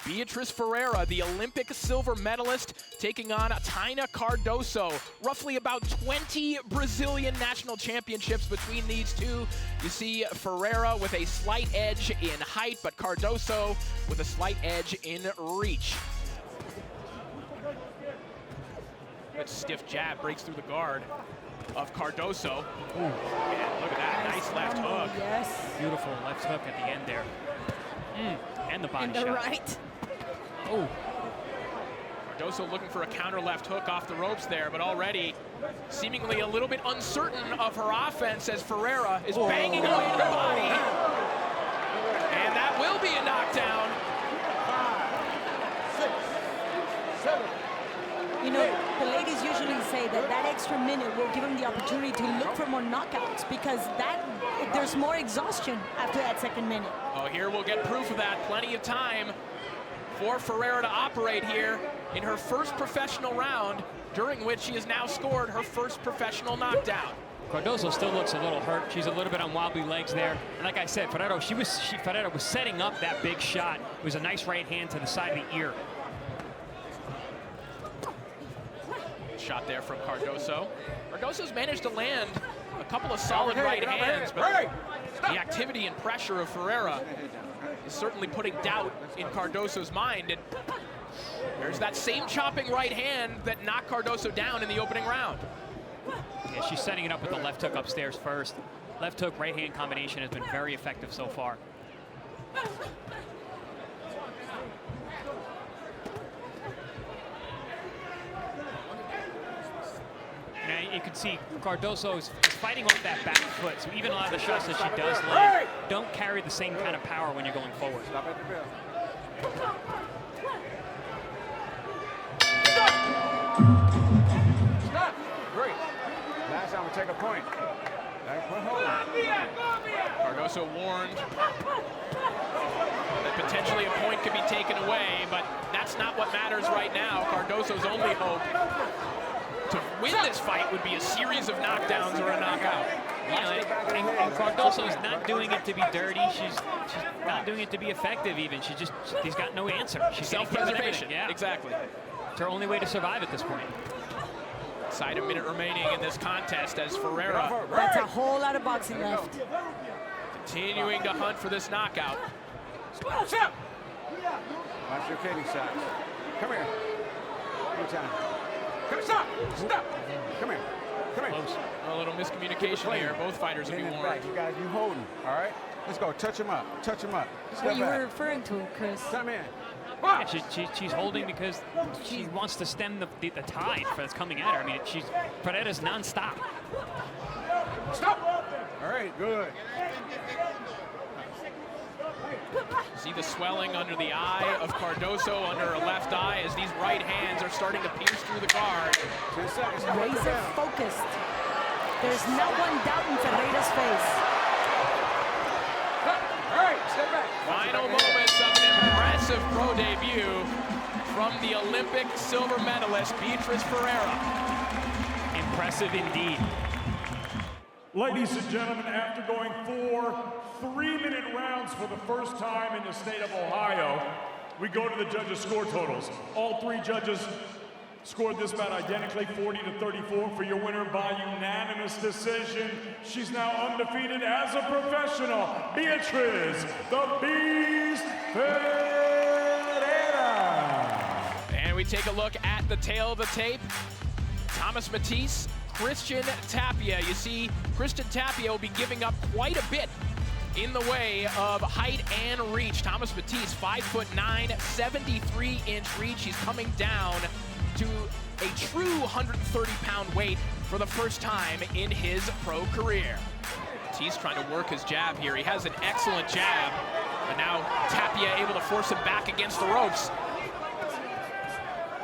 Beatriz Ferreira, the Olympic silver medalist, taking on Taina Cardoso. Roughly about 20 Brazilian national championships between these two. You see Ferreira with a slight edge in height, but Cardoso with a slight edge in reach. Good stiff jab breaks through the guard of Cardoso. Ooh. Yeah, look at that, nice left hook. Yes. Beautiful left hook at the end there. And the body shot. Right. Oh. Cardoso looking for a counter left hook off the ropes there, but already seemingly a little bit uncertain of her offense as Ferreira is banging away at her body. And that will be a knockdown. 5, 6, 7. You know, the ladies usually say that that extra minute will give them the opportunity to look for more knockouts because there's more exhaustion after that second minute. Oh, here we'll get proof of that. Plenty of time for Ferreira to operate here in her first professional round, during which she has now scored her first professional knockdown. Cardoso still looks a little hurt. She's a little bit on wobbly legs there. And like I said, Ferreira was setting up that big shot. It was a nice right hand to the side of the ear. Shot there from Cardoso. Cardoso's managed to land a couple of solid right hands, but the activity and pressure of Ferreira is certainly putting doubt in Cardoso's mind. And there's that same chopping right hand that knocked Cardoso down in the opening round. Yeah, she's setting it up with the left hook upstairs first. Left hook, right hand combination has been very effective so far. Now you can see Cardoso is fighting off that back foot, so even a lot of the shots that she does land don't carry the same kind of power when you're going forward. Stop at the bell. Stop! Great. Last time we take a point. Cardoso warned that potentially a point could be taken away, but that's not what matters right now. Cardoso's only hope to win this fight would be a series of knockdowns or a knockout. And Cardoso's not doing it to be dirty. She's not doing it to be effective even. She's got no answer. She's self-preservation. Yeah, exactly. It's her only way to survive at this point. Inside a minute remaining in this contest as Ferreira. That's a whole lot of boxing left. Continuing to hunt for this knockout. Watch your kidney shots. Come here. Good time. Stop! Stop! Come here. Come here. Close. A little miscommunication here. Both fighters will be warned. You guys, you holding. All right? Let's go. Touch him up. Touch him up. What you were referring to, Chris? Come in. Yeah, she's holding because she wants to stem the tide that's coming at her. I mean, Ferreira's nonstop. Stop! All right, good. See the swelling under the eye of Cardoso, under her left eye, as these right hands are starting to pierce through the guard. Razor focused. There's no one doubt in Ferreira's face. All right, step back. Final moments of an impressive pro debut from the Olympic silver medalist, Beatriz Ferreira. Impressive indeed. Ladies and gentlemen, after going 4 3-minute rounds for the first time in the state of Ohio, we go to the judges' score totals. All 3 judges scored this bout identically, 40-34 for your winner by unanimous decision. She's now undefeated as a professional, Beatriz the Beast Ferreira. And we take a look at the tail of the tape. Thomas Matisse, Christian Tapia. You see, Christian Tapia will be giving up quite a bit in the way of height and reach. Thomas Matisse, 5'9", 73-inch reach. He's coming down to a true 130-pound weight for the first time in his pro career. Matisse trying to work his jab here. He has an excellent jab, but now Tapia able to force him back against the ropes.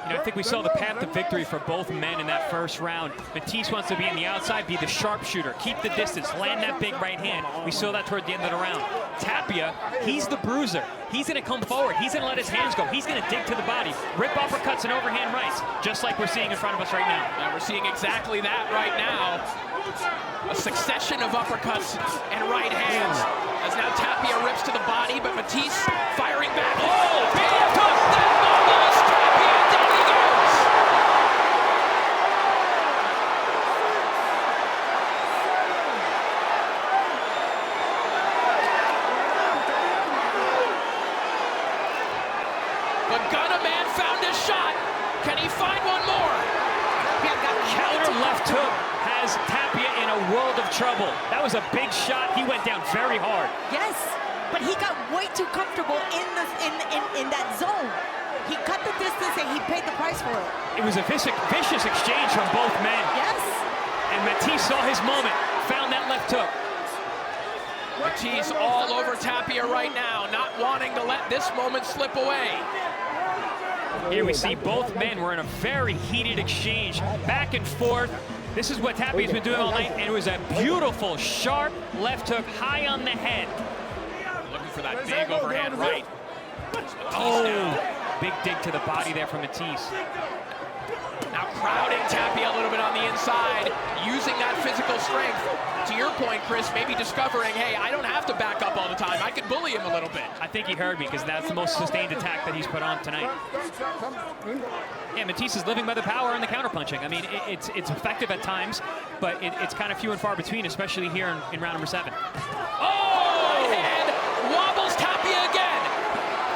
You know, I think we saw the path to victory for both men in that first round. Matisse wants to be on the outside, be the sharpshooter, keep the distance, land that big right hand. We saw that toward the end of the round. Tapia, he's the bruiser. He's going to come forward. He's going to let his hands go. He's going to dig to the body, rip uppercuts and overhand rights, just like we're seeing in front of us right now. And we're seeing exactly that right now. A succession of uppercuts and right hands. As now Tapia rips to the body, but Matisse firing back. Oh, big hook! The Gunna man found his shot. Can he find one more? Counter left hook has Tapia in a world of trouble. That was a big shot. He went down very hard. Yes, but he got way too comfortable in that zone. He cut the distance and he paid the price for it. It was a vicious exchange from both men. Yes. And Matisse saw his moment, found that left hook. Matisse all over Tapia right now, not wanting to let this moment slip away. Here we see both men were in a very heated exchange, back and forth. This is what Tapia's been doing all night, and it was a beautiful, sharp left hook high on the head. Looking for that big overhand right. Oh, big dig to the body there from Matisse. Now crowding Tapia a little bit on the inside, using that physical strength. To your point, Chris, maybe discovering, hey, I don't have to back up all the time. I can bully him a little bit. I think he heard me, because that's the most sustained attack that he's put on tonight. Yeah, Matisse is living by the power and the counterpunching. I mean, it's effective at times, but it's kind of few and far between, especially here in round number 7. Oh! And wobbles Tapia again.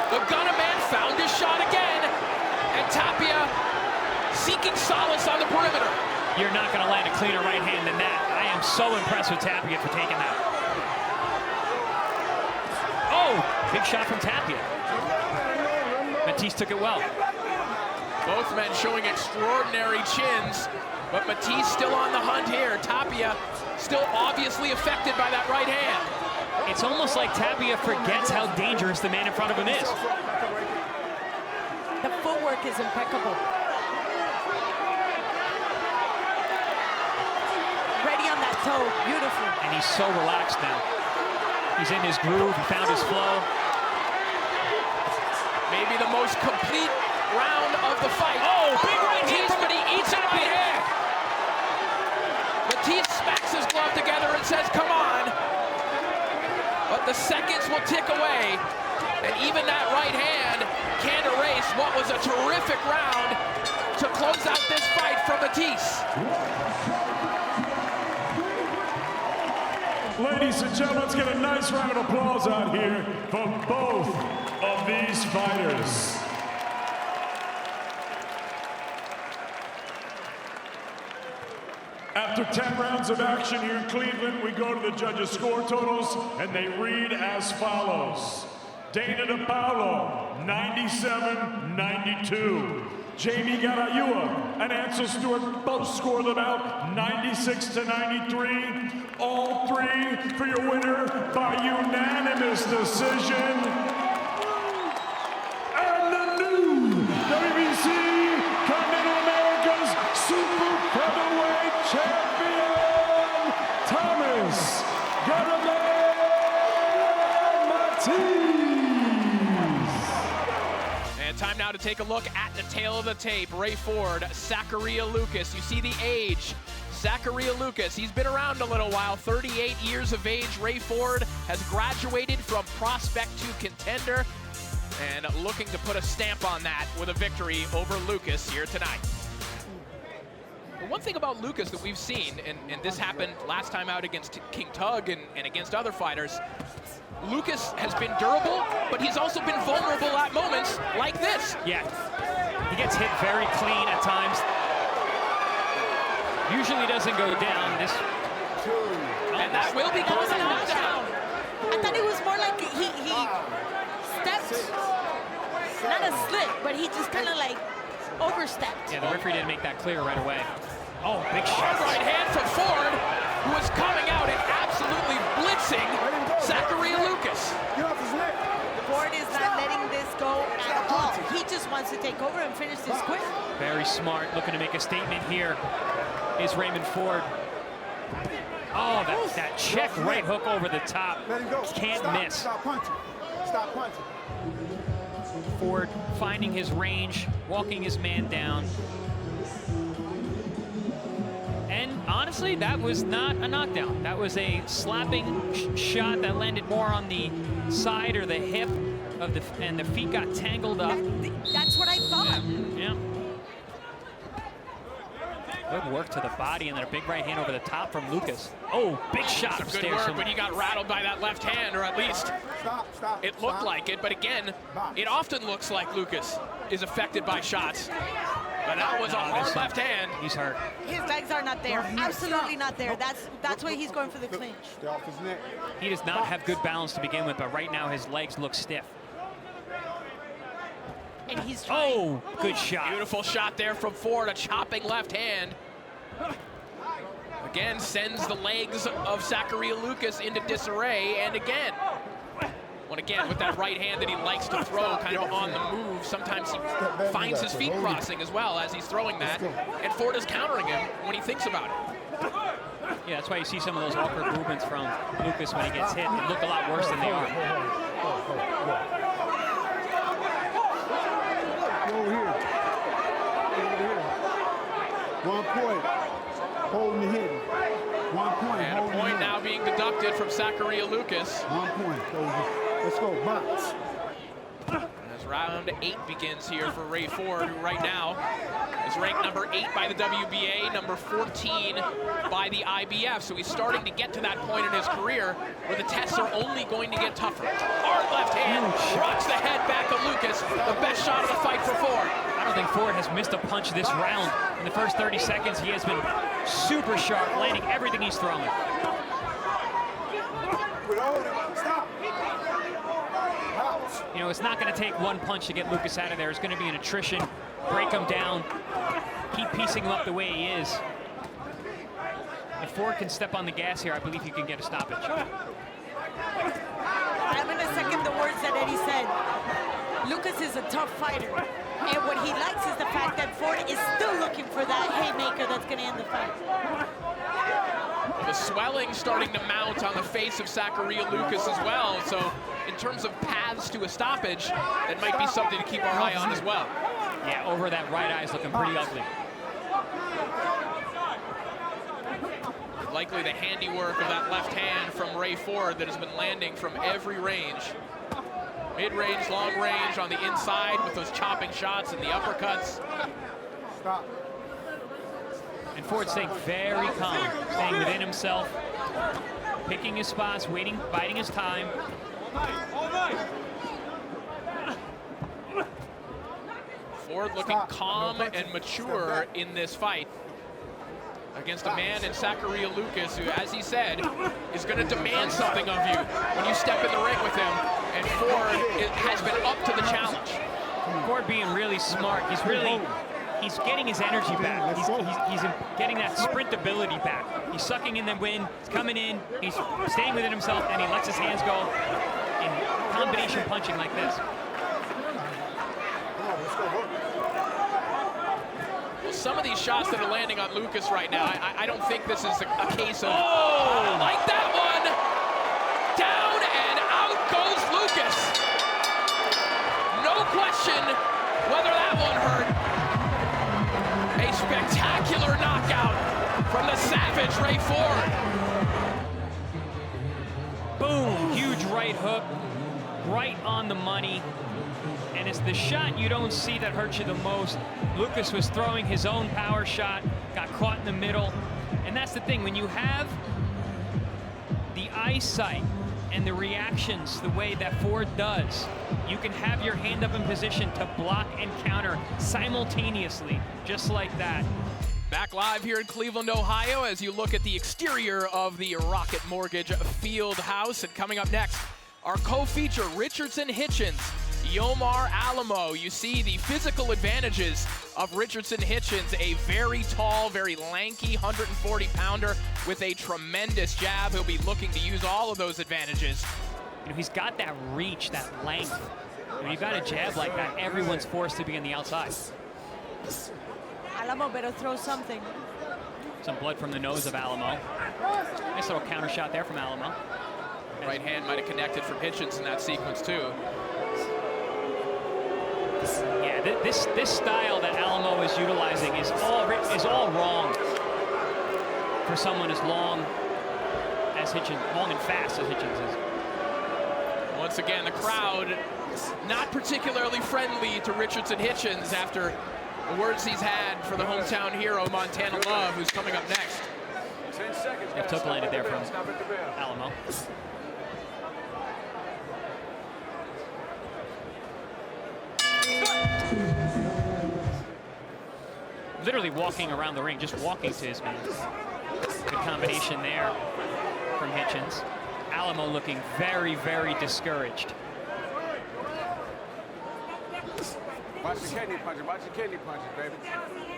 The Gunna man found his shot again, and Tapia seeking solace on the perimeter. You're not going to land a cleaner right hand than that. I am so impressed with Tapia for taking that. Oh, big shot from Tapia. Matisse took it well. Both men showing extraordinary chins, but Matisse still on the hunt here. Tapia still obviously affected by that right hand. It's almost like Tapia forgets how dangerous the man in front of him is. The footwork is impeccable. Ready on that toe, beautiful. And he's so relaxed now. He's in his groove, he found his flow. Maybe the most complete round of the fight. Oh, big right hand, but he eats a right hand. Matisse smacks his glove together and says, come on. But the seconds will tick away, and even that right hand can't erase what was a terrific round to close out this fight from Matisse. Ladies and gentlemen, let's get a nice round of applause out here for both of these fighters. After 10 rounds of action here in Cleveland, we go to the judges' score totals, and they read as follows. Dana DePaulo, 97-92. Jamie Garayua and Ansel Stewart both scored about 96-93. All three for your winner by unanimous decision. And the new WBC Continental America's Super Featherweight Champion, Thomas Matisse. Time now to take a look at the tail of the tape. Ray Ford, Zachariah Lucas. You see the age. Zachariah Lucas, he's been around a little while, 38 years of age. Ray Ford has graduated from prospect to contender and looking to put a stamp on that with a victory over Lucas here tonight. One thing about Lucas that we've seen, and this happened last time out against King Tug and against other fighters, Lucas has been durable, but he's also been vulnerable at moments like this. Yeah, he gets hit very clean at times. Usually doesn't go down. This, and that will be called a knockdown. I thought it was more like he stepped, not a slip, but he just kind of like overstepped. Yeah, the referee didn't make that clear right away. Oh, big shot. Right hand from Ford, who is coming out and absolutely blitzing Zachariah Lucas. Ford is not letting this go at all. He just wants to take over and finish this quick. Very smart, looking to make a statement here is Raymond Ford. Oh, that check right hook over the top. Can't miss. Stop punching. Stop punching. Ford finding his range, walking his man down. And honestly, that was not a knockdown. That was a slapping shot that landed more on the side or the hip of and the feet got tangled up. That's what I thought. Yeah. Good work to the body, and then a big right hand over the top from Lucas. Oh, big shot Some upstairs. good work, from- but he got rattled by that left hand, or at least Stop. it looked like it. But again, it often looks like Lucas is affected by shots. But that was a hard left hand. He's hurt. His legs are not there. Absolutely not there. That's why he's going for the clinch. Stay off his neck. He does not have good balance to begin with, but right now his legs look stiff. And he's trying. Oh, good shot. Beautiful shot there from Ford, a chopping left hand. Again, sends the legs of Zachariah Lucas into disarray, and again, with that right hand that he likes to throw kind of on the move. Sometimes he finds his feet crossing as well as he's throwing that, and Ford is countering him when he thinks about it. Yeah, that's why you see some of those awkward movements from Lucas when he gets hit. They look a lot worse than they are. Over here. 1 point. Holding the hit. 1 point. And a point now being deducted from Zachariah Lucas. 1 point. Let's go, box. As round 8 begins here for Ray Ford, who right now is ranked number 8 by the WBA, number 14 by the IBF. So he's starting to get to that point in his career where the tests are only going to get tougher. Hard left hand, rocks the head back of Lucas. The best shot of the fight for Ford. I don't think Ford has missed a punch this round. In the first 30 seconds, he has been super sharp, landing everything he's throwing. You know, it's not going to take one punch to get Lucas out of there. It's going to be an attrition, break him down, keep piecing him up the way he is. If Ford can step on the gas here, I believe he can get a stoppage. I'm going to second the words that Eddie said. Lucas is a tough fighter. And what he likes is the fact that Ford is still looking for that haymaker that's going to end the fight. The swelling starting to mount on the face of Zachariah Lucas as well. So in terms of paths to a stoppage, that might be something to keep our eye on as well. Yeah, over that right eye is looking pretty ugly. Likely the handiwork of that left hand from Ray Ford that has been landing from every range. Mid-range, long range on the inside with those chopping shots and the uppercuts. Stop. And Ford staying very calm, staying within himself, picking his spots, waiting, biding his time. Ford looking calm and mature in this fight against a man in Zachariah Lucas who, as he said, is going to demand something of you when you step in the ring with him. And Ford has been up to the challenge. Ford being really smart. He's getting his energy back. He's getting that sprint ability back. He's sucking in the wind, he's coming in, he's staying within himself, and he lets his hands go in combination punching like this. Well, some of these shots that are landing on Lucas right now, I don't think this is a case of, I like that one. Down and out goes Lucas. No question whether that one hurt. A spectacular knockout from the savage Ray Ford. Boom, huge right hook, right on the money. And it's the shot you don't see that hurts you the most. Lucas was throwing his own power shot, got caught in the middle. And that's the thing, when you have the eyesight and the reactions the way that Ford does, you can have your hand up in position to block and counter simultaneously, just like that. Back live here in Cleveland, Ohio, as you look at the exterior of the Rocket Mortgage Field House. And coming up next, our co-feature, Richardson Hitchens, Yomar Alamo. You see the physical advantages of Richardson Hitchens, a very tall, very lanky 140-pounder with a tremendous jab. He'll be looking to use all of those advantages. You know, he's got that reach, that length. When you've got a jab like that, everyone's forced to be on the outside. Alamo better throw something. Some blood from the nose of Alamo. Nice little counter shot there from Alamo. Right hand might have connected from Hitchens in that sequence too. Yeah, this style that Alamo is utilizing is all wrong for someone as long as Hitchens, long and fast as Hitchens is. Once again, the crowd not particularly friendly to Richardson Hitchens after the words he's had for the hometown hero, Montana Love, who's coming up next. 10 seconds. It took landed there from Alamo. Literally walking around the ring, just walking to his man. Good combination there from Hitchens. Alamo looking very, very discouraged. Watch the kidney punches. Watch the kidney punches, baby.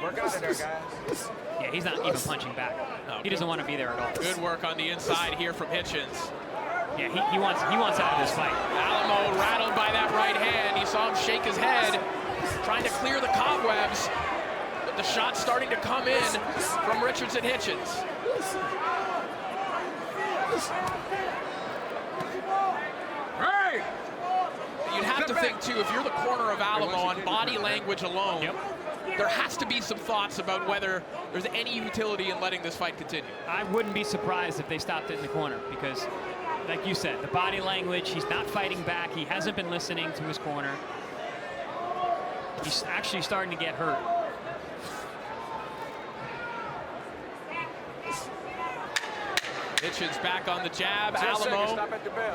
Work out of there, guys. Yeah, he's not even punching back. He doesn't want to be there at all. Good work on the inside here from Hitchens. Yeah, he wants out of this fight. Alamo rattled by that right hand. You saw him shake his head, trying to clear the cobwebs. But the shot's starting to come in from Richardson Hitchens. Hey! You'd have to think, too, if you're the corner of Alamo on body language alone, there has to be some thoughts about whether there's any utility in letting this fight continue. I wouldn't be surprised if they stopped it in the corner because, like you said, the body language, he's not fighting back. He hasn't been listening to his corner. He's actually starting to get hurt. Hitchens back on the jab. Alamo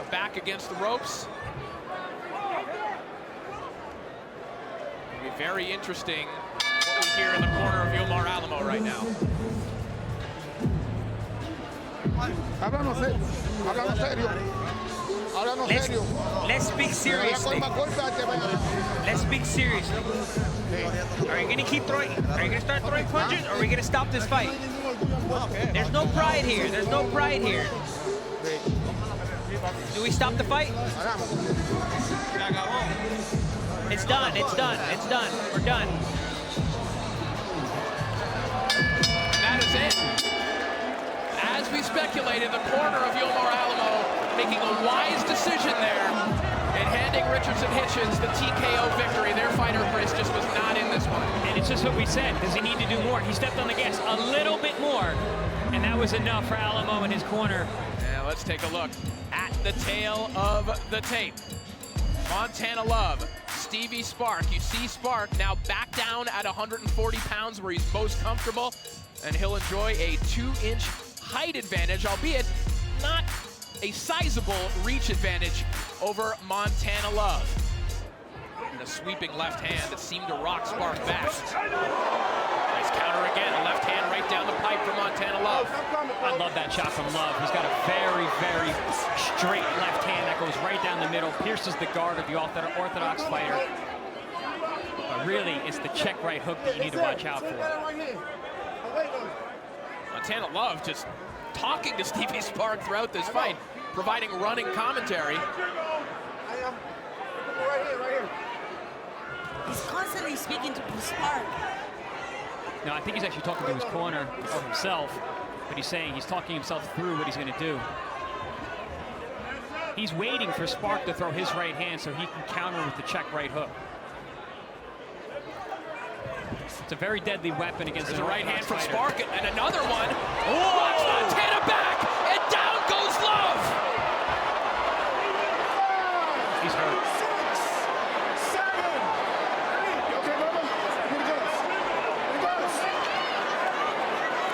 back against the ropes. It'll be very interesting what we hear in the corner of Yomar Alamo right now. Let's speak seriously. Let's speak seriously. Are you gonna keep throwing? Are you gonna start throwing punches, or are we gonna stop this fight? There's no pride here. There's no pride here. Do we stop the fight? It's done. It's done. It's done. We're done. And that is it. As we speculated, the corner of Yomar Alamo making a wise decision there and handing Richardson Hitchens the TKO victory. Their fighter, Chris, just was not in this one. And it's just what we said. Does he need to do more? He stepped on the gas a little bit more, and that was enough for Alamo in his corner. Now let's take a look at the tail of the tape. Montana Love, Stevie Spark. You see Spark now back down at 140 pounds where he's most comfortable, and he'll enjoy a 2-inch height advantage, albeit not a sizable reach advantage over Montana Love. And a sweeping left hand that seemed to rock Spark back. Nice counter again, a left hand right down the pipe for Montana Love. I love that shot from Love. He's got a very, very straight left hand that goes right down the middle, pierces the guard of the orthodox fighter. But really, it's the check right hook that you need to watch out for. Montana Love just talking to Stevie Spark throughout this fight, providing running commentary. He's constantly speaking to Spark. No, I think he's actually talking to his corner of himself, but he's saying he's talking himself through what he's going to do. He's waiting for Spark to throw his right hand so he can counter with the check right hook. It's a very deadly weapon against There's an a right hand from fighter. Spark, and another one. Watch Montana back, and down goes Love. He's hurt.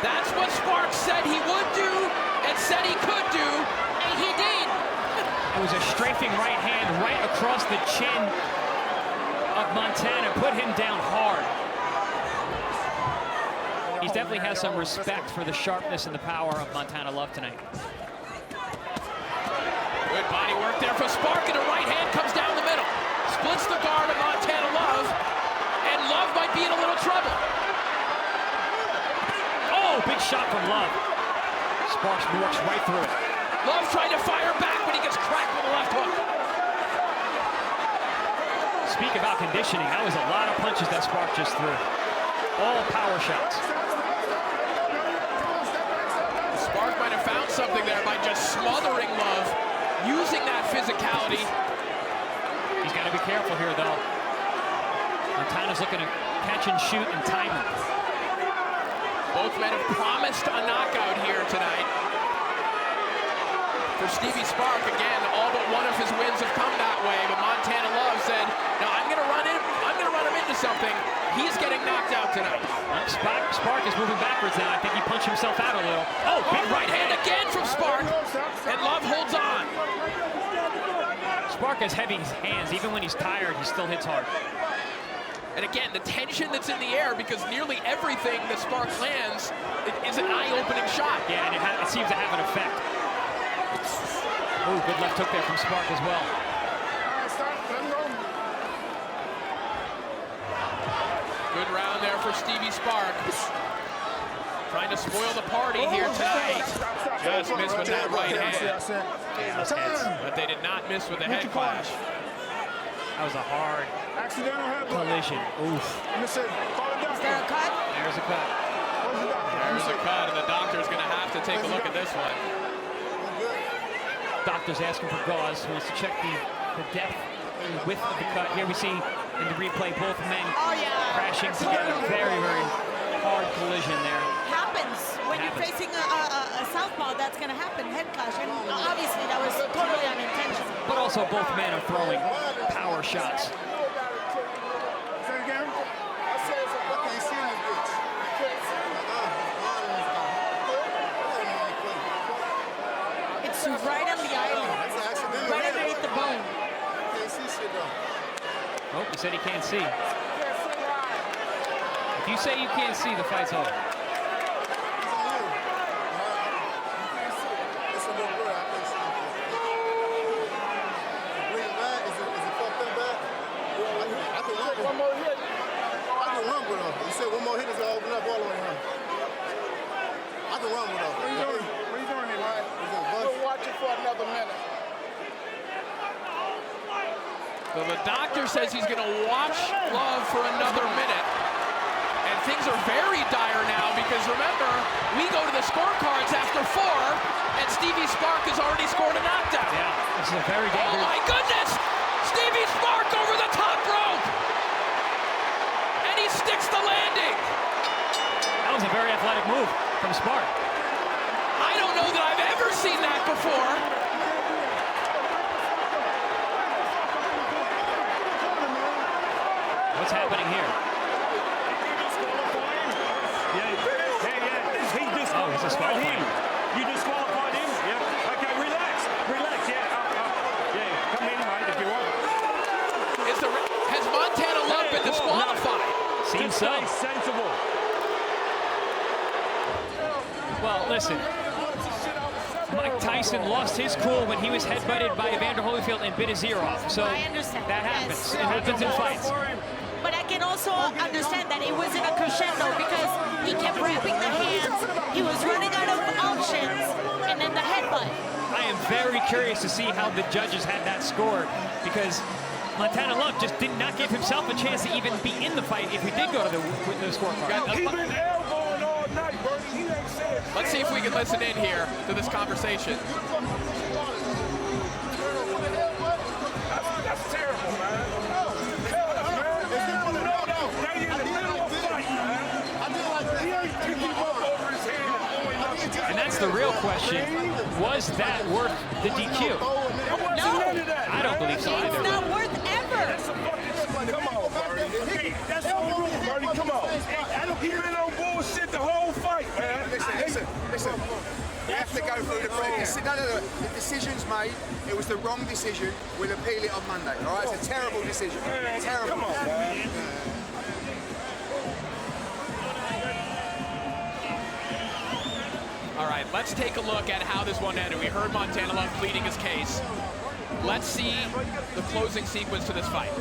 That's what Spark said he would do, and said he could do, and he did. It was a strafing right hand right across the chin of Montana, put him down hard. He definitely has some respect for the sharpness and the power of Montana Love tonight. Good body work there from Spark, and a right hand comes down the middle. Splits the guard of Montana Love, and Love might be in a little trouble. Oh, big shot from Love. Sparks works right through it. Love trying to fire back, but he gets cracked with a left hook. Speak about conditioning. That was a lot of punches that Spark just threw. All power shots. Spark might have found something there by just smothering Love, using that physicality. He's got to be careful here, though. Montana's looking to catch and shoot and time him. Both men have promised a knockout here tonight. For Stevie Spark, again, all but one of his wins have come that way, but Montana Love said, no, I'm gonna run him into something, he's getting knocked out tonight. Spark is moving backwards now. I think he punched himself out a little. Oh, big right hand again from Spark, and Love holds on. Spark has heavy hands. Even when he's tired, he still hits hard. And again, the tension that's in the air, because nearly everything that Spark lands is an eye-opening shot. Yeah, and it seems to have an effect. Oh, good left hook there from Spark as well. Good round there for Stevie Spark. Trying to spoil the party here tonight. Just missed with that right hand. But they did not miss with the head clash. That was a hard collision. Oof. Is there a cut? There's a cut. There's a cut, and the doctor's going to have to take a look at this one. Doctor's asking for gauze. Wants to check the depth and width of the cut. Here we see in the replay both men crashing together. Very, very hard collision there. Happens when you're facing a southpaw. That's going to happen. Head clash, and obviously that was totally unintentional. But also both men are throwing power shots. It's right on the island, right underneath the bone. Oh, he said he can't see. If you say you can't see, the fight's over. One more hit. I can run with her. You said one more hit is gonna open up all the way, huh? I can run with her. What are you doing? What are you doing here, man? We'll watch it for another minute. So the doctor says he's going to watch Love for another minute. And things are very dire now because, remember, we go to the scorecards after 4, and Stevie Spark has already scored a knockdown. Yeah, this is a very dangerous... Oh, my goodness! Stevie Spark over the top rope! And he sticks the landing! That was a very athletic move from Spark. I don't know that I've ever seen that before. What's happening here? He disqualified him. You disqualified him? Yeah. Okay, relax. Yeah, come in, mate, if you want. Has Montana Love been disqualified? Seems so. Stay sensible. Well, listen. Mike Tyson lost his cool when he was headbutted by Evander Holyfield and bit his ear off. So I understand. that happens. Yes. It happens in fights. But I can also understand that it was in a crescendo because he kept wrapping the hands. He was running out of options, and then the headbutt. I am very curious to see how the judges had that scored because Montana Love just did not give himself a chance to even be in the fight if we did go to the scorecard. He's been elbowing all night, Bernie. He ain't said. Let's see if we can listen in here to this conversation. That's terrible, man. And that's the real question. Was that worth the DQ? No, I don't believe so it's either. not worth ever. Come on, Bernie. That's the rule, Bernie. Come on. He's been on bullshit the whole fight, man. Listen. You have to go through the process. No. The decision's made. It was the wrong decision. We'll appeal it on Monday. All right? It's a terrible decision. Terrible. Come on, man. All right, let's take a look at how this one ended. We heard Montana Love pleading his case. Let's see the closing sequence to this fight.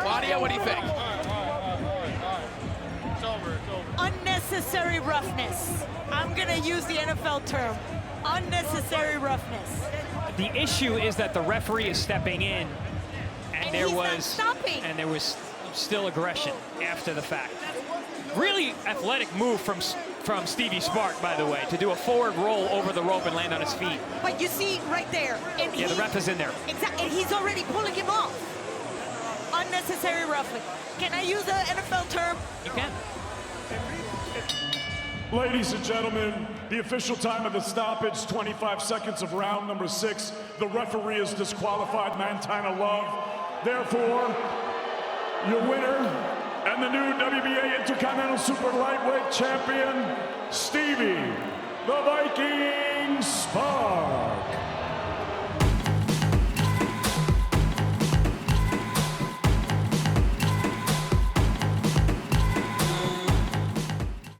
Claudia, what do you think? Unnecessary roughness. I'm going to use the NFL term. Unnecessary roughness. The issue is that the referee is stepping in, and there was still aggression after the fact. Really athletic move from Stevie Spark, by the way, to do a forward roll over the rope and land on his feet. But you see right there. And Yeah, the ref is in there. Exactly, and he's already pulling him off. Unnecessary roughing. Can I use the NFL term? You can. Ladies and gentlemen, The official time of the stoppage, 25 seconds of round number 6. The referee is disqualified, Mantana Love. Therefore, your winner and the new WBA Intercontinental Super Lightweight Champion, Stevie, the Viking Sparks.